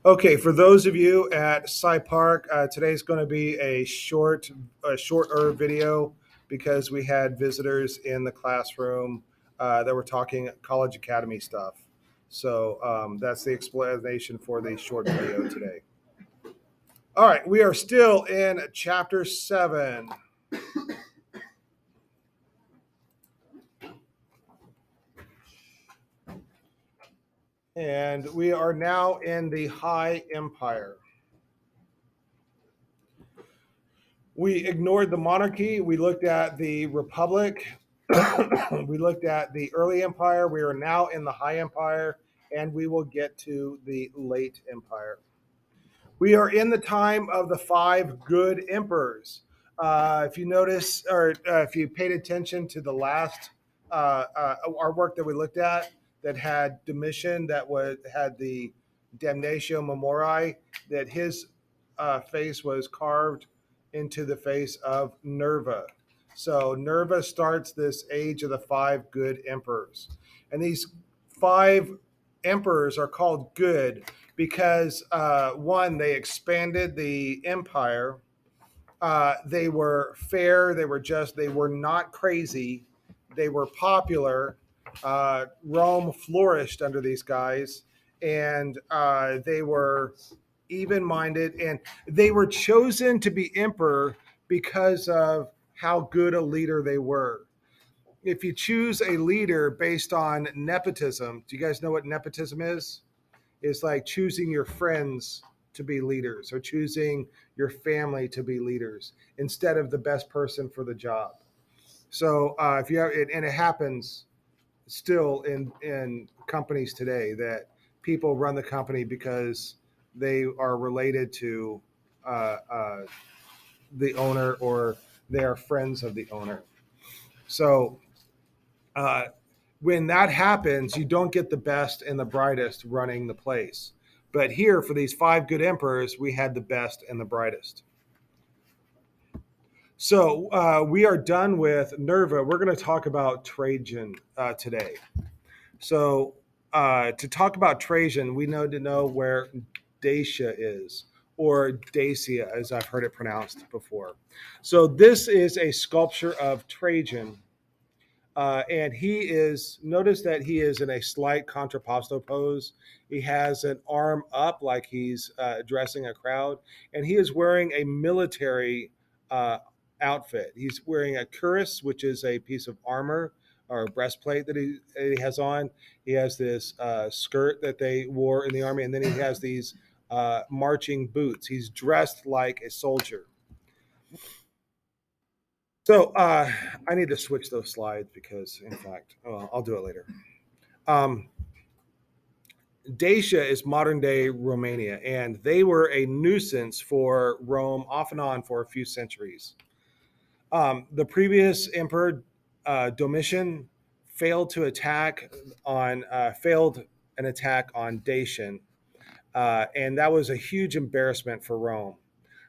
Okay, for those of you at Cy Park, today's going to be a shorter video because we had visitors in the classroom that were talking college academy stuff. So that's the explanation for the short video today. All right, we are still in chapter 7. And we are now in the High Empire. We ignored the monarchy. We looked at the republic. We looked at the early empire. We are now in the High Empire, and we will get to the late empire. We are in the time of the 5 good emperors. If you notice, or if you paid attention to the last artwork that we looked at, that had Domitian, had the Damnatio Memoriae, that his face was carved into the face of Nerva. So Nerva starts this age of the 5 good emperors, and these 5 emperors are called good because one, they expanded the empire. They were fair. They were just. They were not crazy. They were popular. Rome flourished under these guys, and they were even-minded, and they were chosen to be emperor because of how good a leader they were. If you choose a leader based on nepotism, do you guys know what nepotism is? It's like choosing your friends to be leaders or choosing your family to be leaders instead of the best person for the job. So if you have it, and it happens still in companies today that people run the company because they are related to uh, uh, the owner or they are friends of the owner. So uh, when that happens, you don't get the best and the brightest running the place. But here, for these 5 good emperors, we had the best and the brightest. So we are done with Nerva. We're going to talk about Trajan today. So to talk about Trajan, we need to know where Dacia is, or Dacia, as I've heard it pronounced before. So this is a sculpture of Trajan. And notice that he is in a slight contrapposto pose. He has an arm up like he's addressing a crowd, and he is wearing a military uh, outfit. He's wearing a cuirass, which is a piece of armor or a breastplate that he has on. He has this skirt that they wore in the army, and then he has these marching boots. He's dressed like a soldier. So I need to switch those slides because, in fact, I'll do it later. Um, Dacia is modern day Romania, and they were a nuisance for Rome off and on for a few centuries. The previous emperor, Domitian, failed an attack on Dacian, and that was a huge embarrassment for Rome.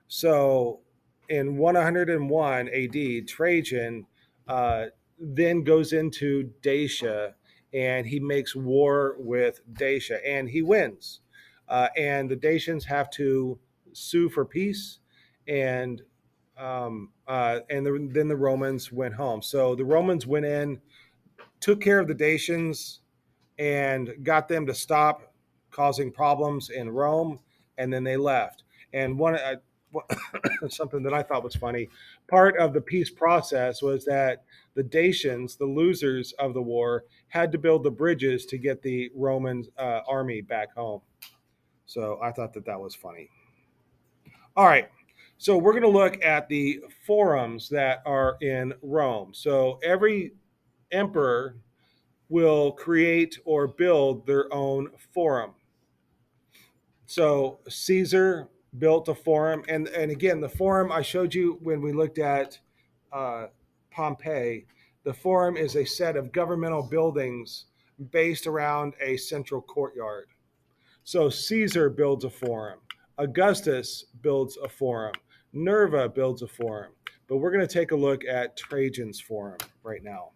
So in 101 AD, Trajan uh, then goes into Dacia and he makes war with Dacia and he wins. And the Dacians have to sue for peace, and then the Romans went home. So the Romans went in, took care of the Dacians, and got them to stop causing problems in Rome, and then they left. And something that I thought was funny, part of the peace process was that the Dacians, the losers of the war, had to build the bridges to get the Roman army back home. So I thought that that was funny. All right. So we're going to look at the forums that are in Rome. So every emperor will create or build their own forum. So Caesar built a forum, and again, the forum I showed you when we looked at uh, Pompeii. The forum is a set of governmental buildings based around a central courtyard. So Caesar builds a forum, Augustus builds a forum, Nerva builds a forum. But we're going to take a look at Trajan's forum right now.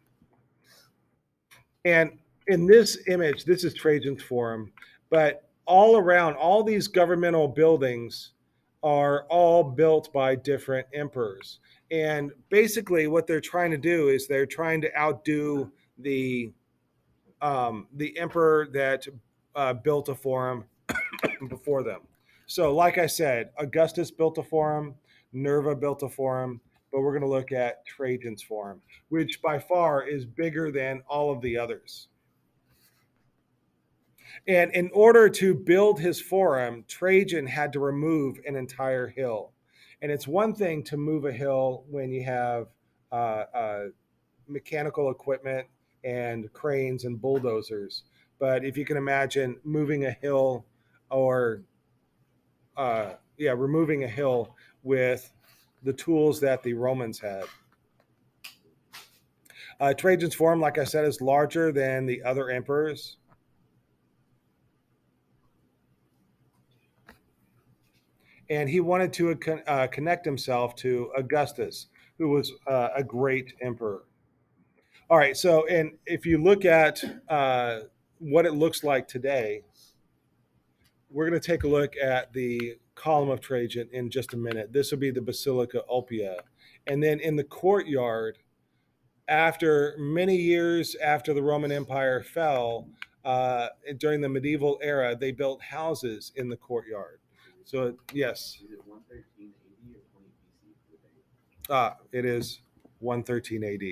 And in this image, this is Trajan's forum, but all around, all these governmental buildings are all built by different emperors. And basically, what they're trying to do is they're trying to outdo the emperor that built a forum before them. So, like I said, Augustus built a forum, Nerva built a forum, but we're going to look at Trajan's forum, which by far is bigger than all of the others. And in order to build his forum, Trajan had to remove an entire hill. And it's one thing to move a hill when you have mechanical equipment and cranes and bulldozers. But if you can imagine moving a hill or, removing a hill with the tools that the Romans had. Trajan's forum, like I said, is larger than the other emperors. And he wanted to connect himself to Augustus, who was a great emperor. All right, so and if you look at what it looks like today, we're going to take a look at the column of Trajan in just a minute. This will be the Basilica Oppia, and then in the courtyard, after many years after the Roman Empire fell, during the medieval era, they built houses in the courtyard. So yes, it is 113 AD.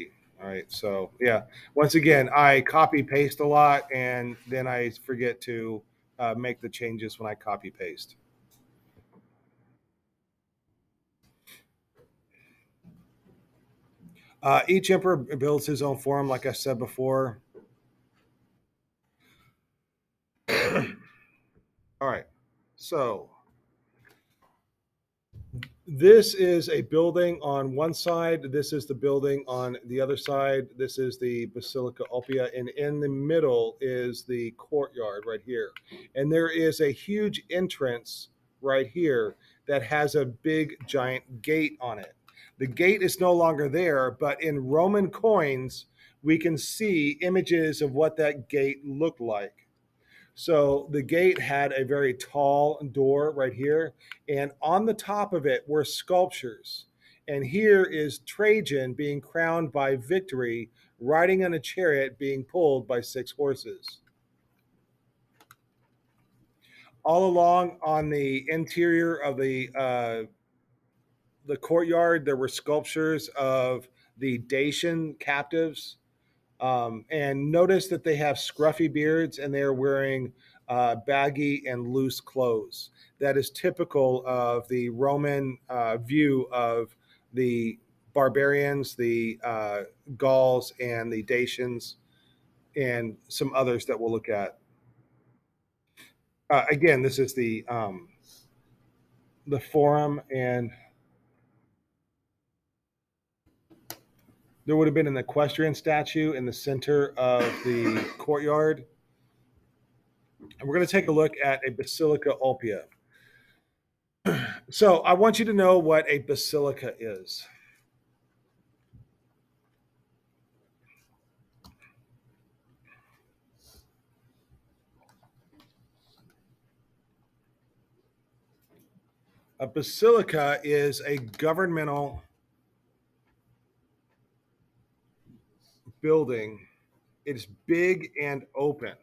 All right. So yeah, once again, I copy paste a lot, and then I forget to make the changes when I copy paste. Each emperor builds his own forum, like I said before. All right. So this is a building on one side. This is the building on the other side. This is the Basilica Oppia. And in the middle is the courtyard right here. And there is a huge entrance right here that has a big giant gate on it. The gate is no longer there, but in Roman coins, we can see images of what that gate looked like. So the gate had a very tall door right here, and on the top of it were sculptures. And here is Trajan being crowned by victory, riding on a chariot being pulled by 6 horses. All along on the interior of the courtyard, there were sculptures of the Dacian captives. And notice that they have scruffy beards and they're wearing baggy and loose clothes. That is typical of the Roman view of the barbarians, the Gauls, and the Dacians, and some others that we'll look at. Again, this is the forum, and there would have been an equestrian statue in the center of the courtyard. And we're going to take a look at a Basilica Oppia. So I want you to know what a basilica is. A basilica is a governmental building. It's big and open.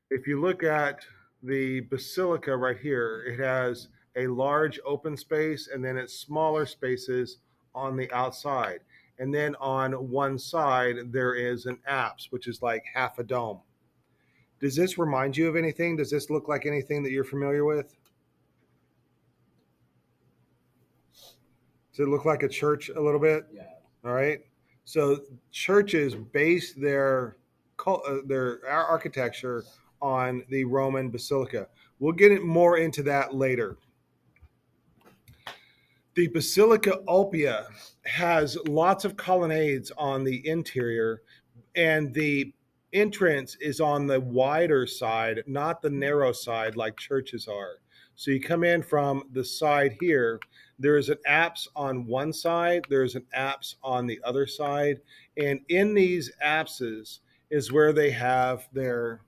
If you look at the basilica right here, it has a large open space and then it's smaller spaces on the outside. And then on one side, there is an apse, which is like half a dome. Does this remind you of anything? Does this look like anything that you're familiar with? Does it look like a church a little bit? Yeah. All right. So churches base their architecture on the Roman basilica. We'll get more into that later. The Basilica Oppia has lots of colonnades on the interior, and the entrance is on the wider side, not the narrow side like churches are. So you come in from the side here, there's an apse on one side, there's an apse on the other side, and in these apses is where they have their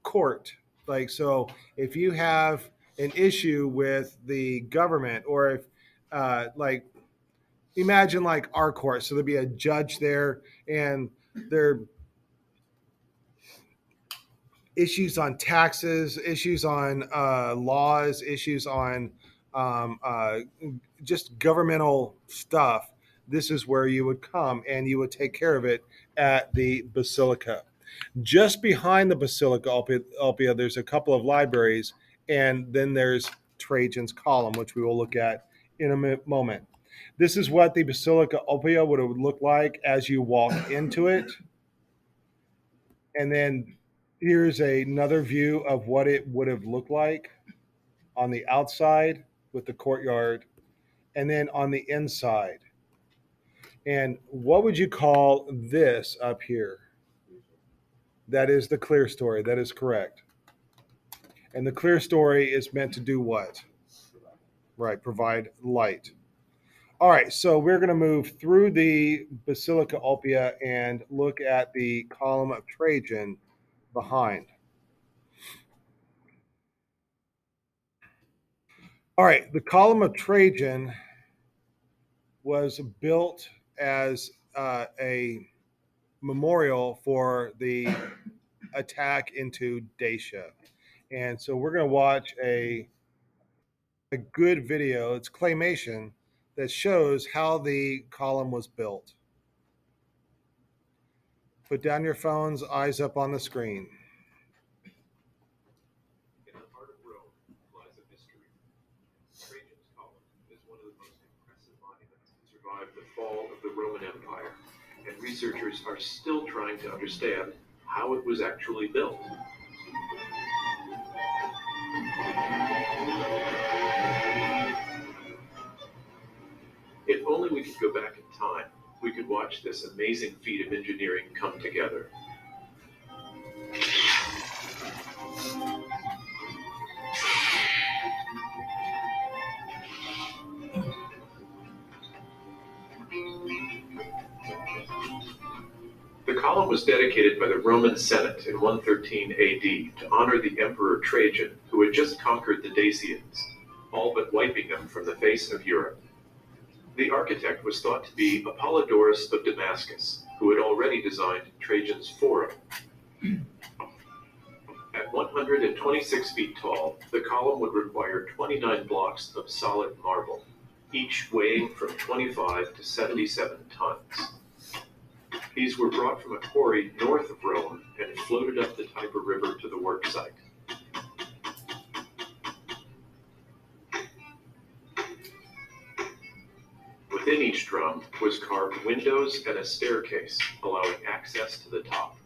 court, Like, so if you have an issue with the government, or if, like, imagine like our court, so there'd be a judge there, and there issues on taxes, issues on laws, issues on um, uh, just governmental stuff. This is where you would come and you would take care of it at the basilica. Just behind the basilica, albeit there's a couple of libraries, and then there's Trajan's column, which we will look at in a moment. This is what the Basilica Opia would have looked like as you walk into it. And then here's another view of what it would have looked like on the outside with the courtyard, and then on the inside. And what would you call this up here? That is the clear story. That is correct. And the clear story is meant to do what? Right, provide light. All right, so we're going to move through the Basilica Opia and look at the column of Trajan behind. All right, the column of Trajan was built as a memorial for the attack into Dacia. And so we're going to watch a good video, it's claymation, that shows how the column was built. Put down your phones, eyes up on the screen. In the heart of Rome lies a mystery. Trajan's column is one of the most impressive monuments to survive the fall of the Roman Empire, and researchers are still trying to understand how it was actually built. If only we could go back in time, we could watch this amazing feat of engineering come together. The column was dedicated by the Roman Senate in 113 AD to honor the Emperor Trajan, who had just conquered the Dacians, all but wiping them from the face of Europe. The architect was thought to be Apollodorus of Damascus, who had already designed Trajan's Forum. At 126 feet tall, the column would require 29 blocks of solid marble, each weighing from 25 to 77 tons. These were brought from a quarry north of Rome and floated up the Tiber River to the work site. Within each drum was carved windows and a staircase, allowing access to the top.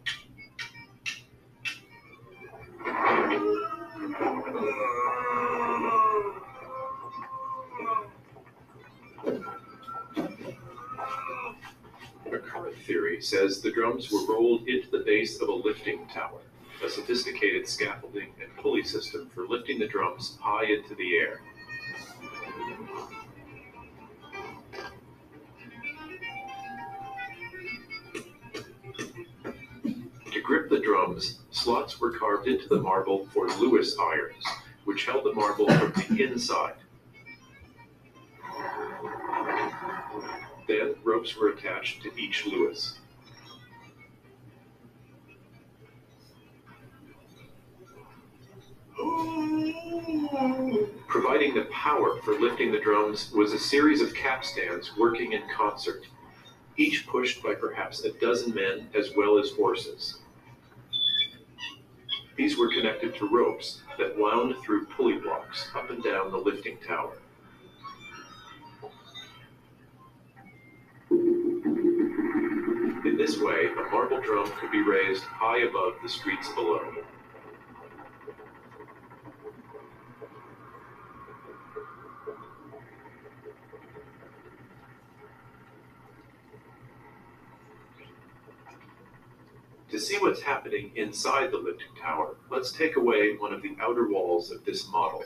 A current theory says the drums were rolled into the base of a lifting tower, a sophisticated scaffolding and pulley system for lifting the drums high into the air. To grip the drums, slots were carved into the marble for Lewis irons, which held the marble from the inside. Then ropes were attached to each Lewis. Providing the power for lifting the drums was a series of capstans working in concert, each pushed by perhaps a dozen men as well as horses. These were connected to ropes that wound through pulley blocks up and down the lifting tower. In this way, a marble drum could be raised high above the streets below. To see what's happening inside the lifting tower, let's take away one of the outer walls of this model.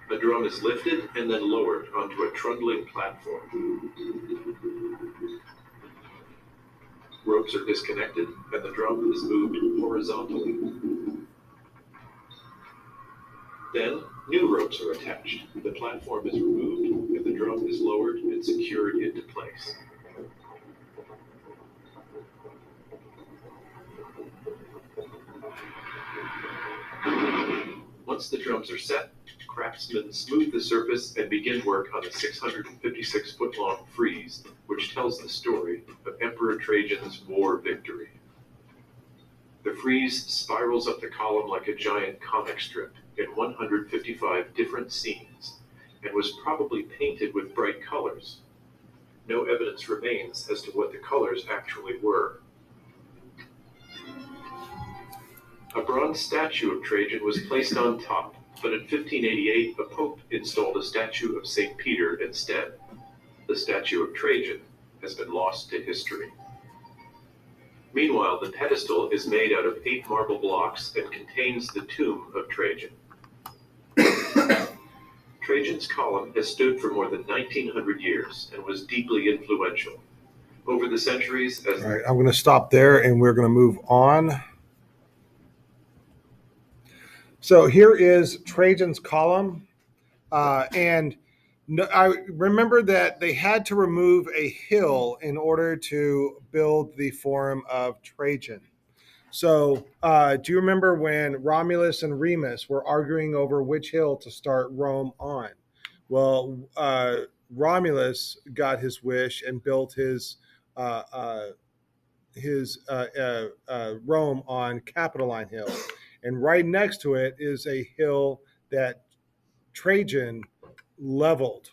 The drum is lifted and then lowered onto a trundling platform. Ropes are disconnected, and the drum is moved horizontally. Then, new ropes are attached. The platform is removed, and the drum is lowered and secured into place. Once the drums are set, craftsmen smooth the surface and begin work on a 656-foot-long frieze, which tells the story of Emperor Trajan's war victory. The frieze spirals up the column like a giant comic strip in 155 different scenes, and was probably painted with bright colors. No evidence remains as to what the colors actually were. A bronze statue of Trajan was placed on top, but in 1588 a pope installed a statue of St. Peter instead. The statue of Trajan has been lost to history. Meanwhile, the pedestal is made out of 8 marble blocks and contains the tomb of Trajan. Trajan's column has stood for more than 1900 years and was deeply influential. Over the centuries, as All right, I'm going to stop there and we're going to move on. So here is Trajan's column. And no, I remember that they had to remove a hill in order to build the Forum of Trajan. So, do you remember when Romulus and Remus were arguing over which hill to start Rome on? Well, Romulus got his wish and built uh, uh, his Rome on Capitoline Hill, and right next to it is a hill that Trajan leveled.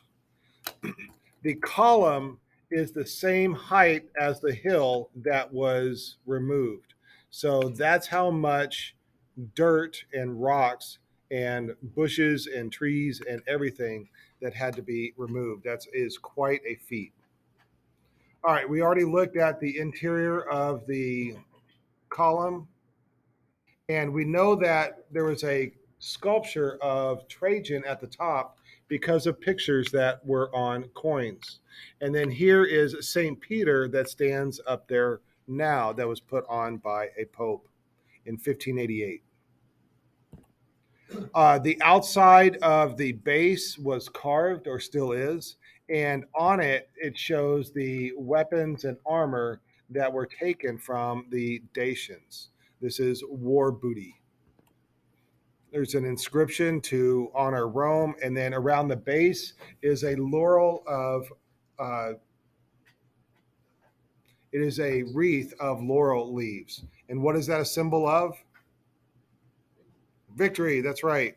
The column is the same height as the hill that was removed. So that's how much dirt and rocks and bushes and trees and everything that had to be removed. That is quite a feat. All right, we already looked at the interior of the column, and we know that there was a sculpture of Trajan at the top because of pictures that were on coins. And then here is St. Peter that stands up there now that was put on by a pope in 1588. The outside of the base was carved, or still is, and on it, it shows the weapons and armor that were taken from the Dacians. This is war booty. There's an inscription to honor Rome, and then around the base is a laurel of, uh, it is a wreath of laurel leaves. And what is that a symbol of? Victory, that's right.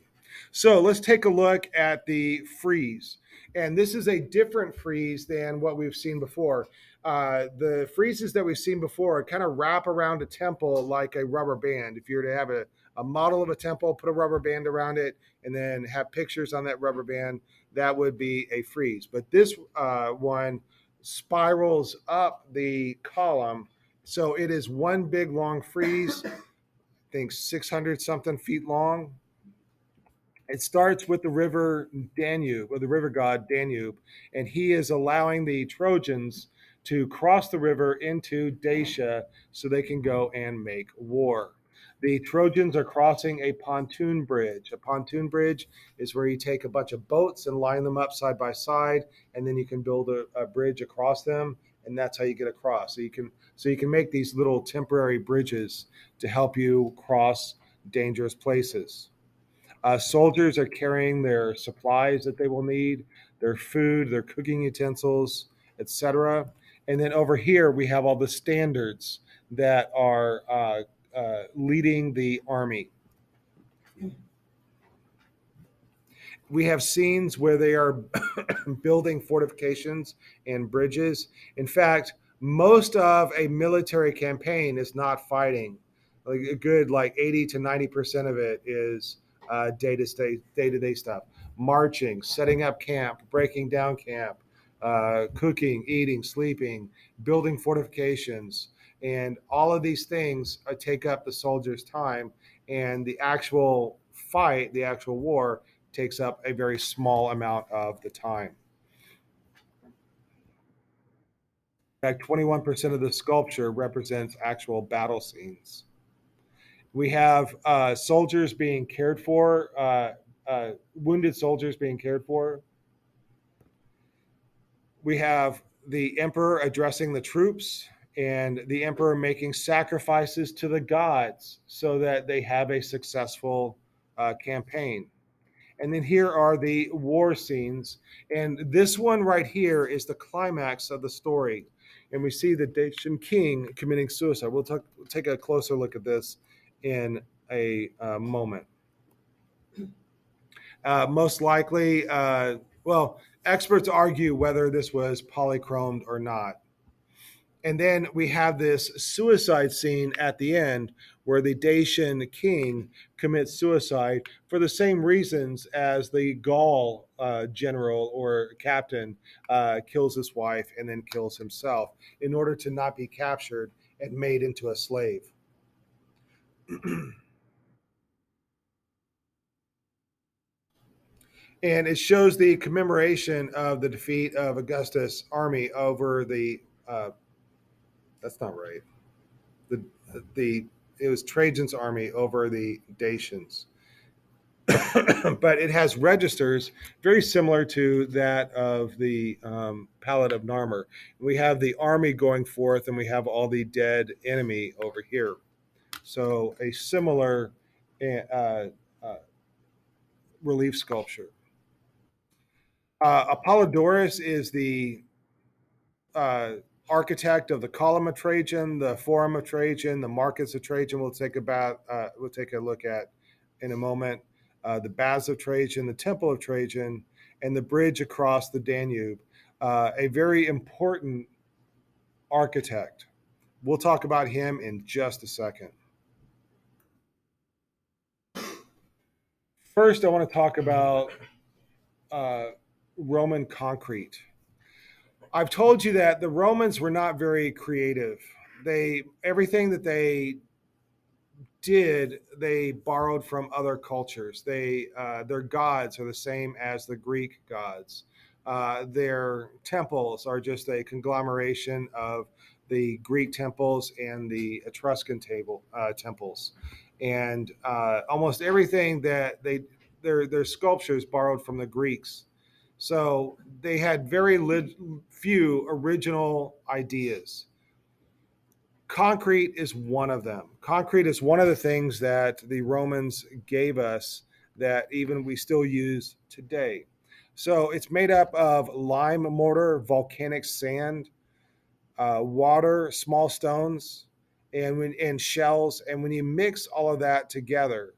So let's take a look at the frieze. And this is a different frieze than what we've seen before. The friezes that we've seen before kind of wrap around a temple like a rubber band. If you were to have a model of a temple, put a rubber band around it, and then have pictures on that rubber band, that would be a frieze. But this one spirals up the column. So it is one big long frieze, I think 600 something feet long. It starts with the river Danube, or the river god Danube, and he is allowing the Trojans to cross the river into Dacia so they can go and make war. The Trojans are crossing a pontoon bridge. A pontoon bridge is where you take a bunch of boats and line them up side by side, and then you can build a bridge across them, and that's how you get across. So you can make these little temporary bridges to help you cross dangerous places. Soldiers are carrying their supplies that they will need, their food, their cooking utensils, etc. And then over here, we have all the standards that are leading the army. We have scenes where they are building fortifications and bridges. In fact, most of a military campaign is not fighting. Like a good 80 to 90% of it is day-to-day stuff: marching, setting up camp, breaking down camp, cooking, eating, sleeping, building fortifications, and all of these things take up the soldiers' time. And the actual fight, the actual war, takes up a very small amount of the time. In fact, 21% of the sculpture represents actual battle scenes. We have soldiers being cared for, wounded soldiers being cared for. We have the emperor addressing the troops and the emperor making sacrifices to the gods so that they have a successful campaign. And then here are the war scenes. And this one right here is the climax of the story. And we see the Dacian king committing suicide. We'll take a closer look at this in a moment. Most likely, well, experts argue whether this was polychromed or not. And then we have this suicide scene at the end where the Dacian king commits suicide for the same reasons as the Gaul general or captain kills his wife and then kills himself in order to not be captured and made into a slave. And it shows the commemoration of the defeat of Augustus' army over the. That's not right. The the it was Trajan's army over the Dacians, but it has registers very similar to that of the Palette of Narmer. We have the army going forth, and we have all the dead enemy over here. So a similar uh, uh, relief sculpture. Apollodorus is the uh, architect of the Column of Trajan, the Forum of Trajan, the Markets of Trajan. We'll take a look at in a moment. The Baths of Trajan, the Temple of Trajan, and the bridge across the Danube. A very important architect. We'll talk about him in just a second. First, I want to talk about uh, Roman concrete. I've told you that the Romans were not very creative. They everything that they did, they borrowed from other cultures. Their gods are the same as the Greek gods. Their temples are just a conglomeration of the Greek temples and the Etruscan temples, and almost everything that their sculptures borrowed from the Greeks. So they had very few original ideas. Concrete is one of them. Concrete is one of the things that the Romans gave us that even we still use today. So it's made up of lime mortar, volcanic sand, water, small stones, and shells. And when you mix all of that together,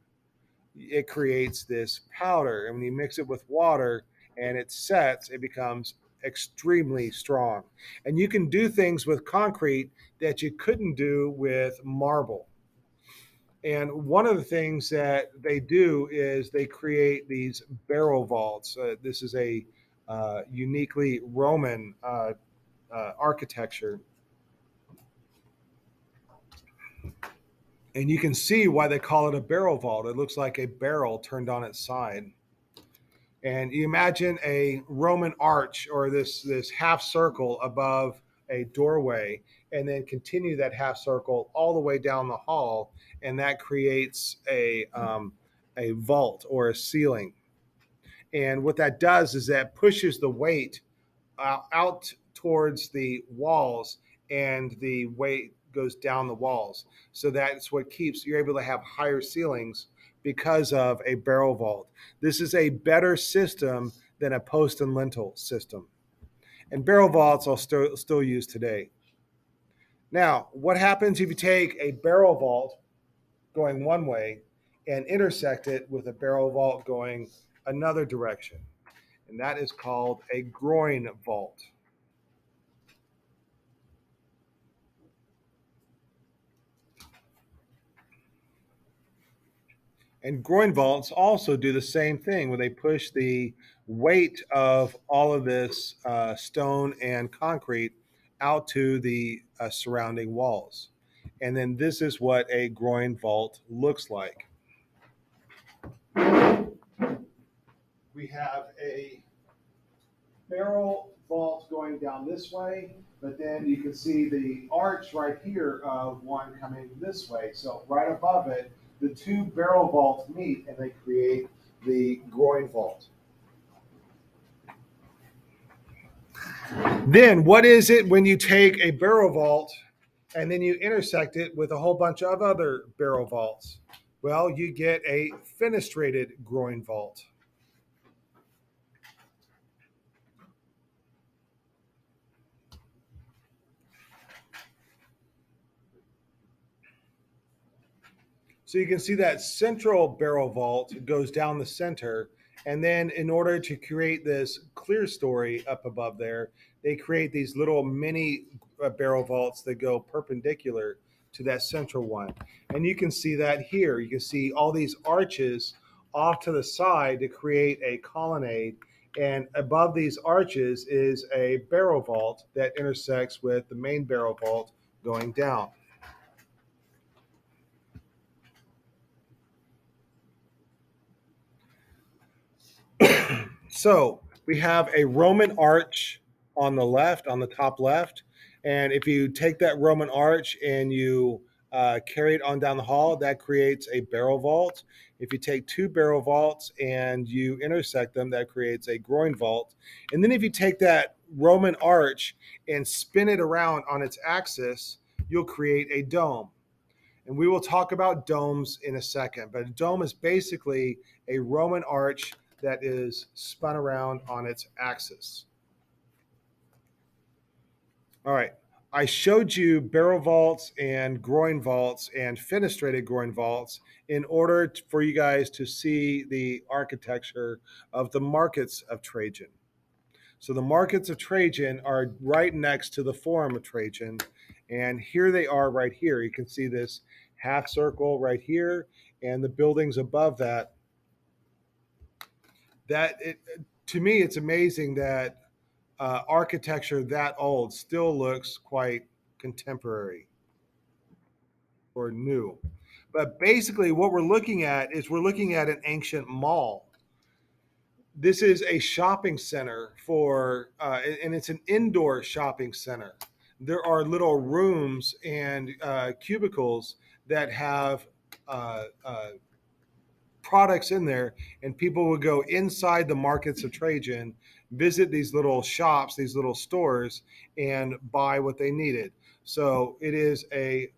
it creates this powder. And when you mix it with water and it sets, it becomes extremely strong. And you can do things with concrete that you couldn't do with marble. And one of the things that they do is they create these barrel vaults. This is a uniquely Roman architecture. And you can see why they call it a barrel vault. It looks like a barrel turned on its side. And you imagine a Roman arch or this half circle above a doorway, and then continue that half circle all the way down the hall, and that creates a vault or a ceiling. And what that does is that pushes the weight out towards the walls, and the weight goes down the walls. So that's what keeps you're able to have higher ceilings because of a barrel vault. This is a better system than a post and lintel system. And barrel vaults are still used today. Now, what happens if you take a barrel vault going one way and intersect it with a barrel vault going another direction? And that is called a groin vault. And groin vaults also do the same thing where they push the weight of all of this stone and concrete out to the surrounding walls. And then this is what a groin vault looks like. We have a barrel vault going down this way, but then you can see the arch right here of one coming this way. So right above it, the two barrel vaults meet and they create the groin vault. Then what is it when you take a barrel vault and then you intersect it with a whole bunch of other barrel vaults? Well, you get a fenestrated groin vault. So you can see that central barrel vault goes down the center. And then in order to create this clear story up above there, they create these little mini barrel vaults that go perpendicular to that central one. And you can see that here. You can see all these arches off to the side to create a colonnade. And above these arches is a barrel vault that intersects with the main barrel vault going down. So we have a Roman arch on the left, on the top left. And if you take that Roman arch and you carry it on down the hall, that creates a barrel vault. If you take two barrel vaults and you intersect them, that creates a groin vault. And then if you take that Roman arch and spin it around on its axis, you'll create a dome. And we will talk about domes in a second, but a dome is basically a Roman arch that is spun around on its axis. All right. I showed you barrel vaults and groin vaults and fenestrated groin vaults in order for you guys to see the architecture of the markets of Trajan. So the markets of Trajan are right next to the Forum of Trajan. And here they are right here. You can see this half circle right here and the buildings above that. To me, it's amazing that architecture that old still looks quite contemporary or new. But basically, what we're looking at is we're looking at an ancient mall. This is a shopping center and it's an indoor shopping center. There are little rooms and cubicles that have products in there, and people would go inside the markets of Trajan, visit these little shops, these little stores, and buy what they needed. So it is a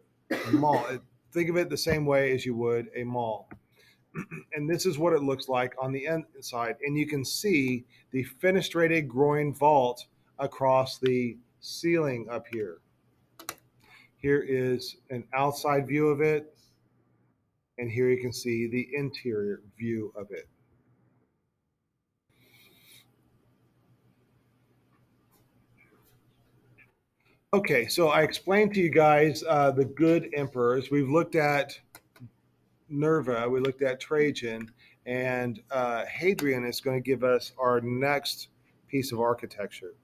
mall. Think of it the same way as you would a mall. And this is what it looks like on the inside. And you can see the fenestrated groin vault across the ceiling up here. Here is an outside view of it. And here you can see the interior view of it. Okay, so I explained to you guys the good emperors. We've looked at Nerva, we looked at Trajan, and Hadrian is going to give us our next piece of architecture.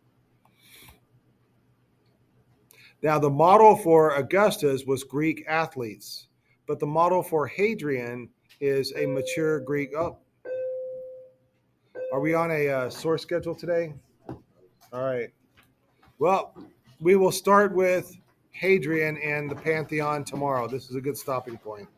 Now, the model for Augustus was Greek athletes, but the model for Hadrian is a mature Greek. Oh, are we on a source schedule today? All right. Well, we will start with Hadrian and the Pantheon tomorrow. This is a good stopping point.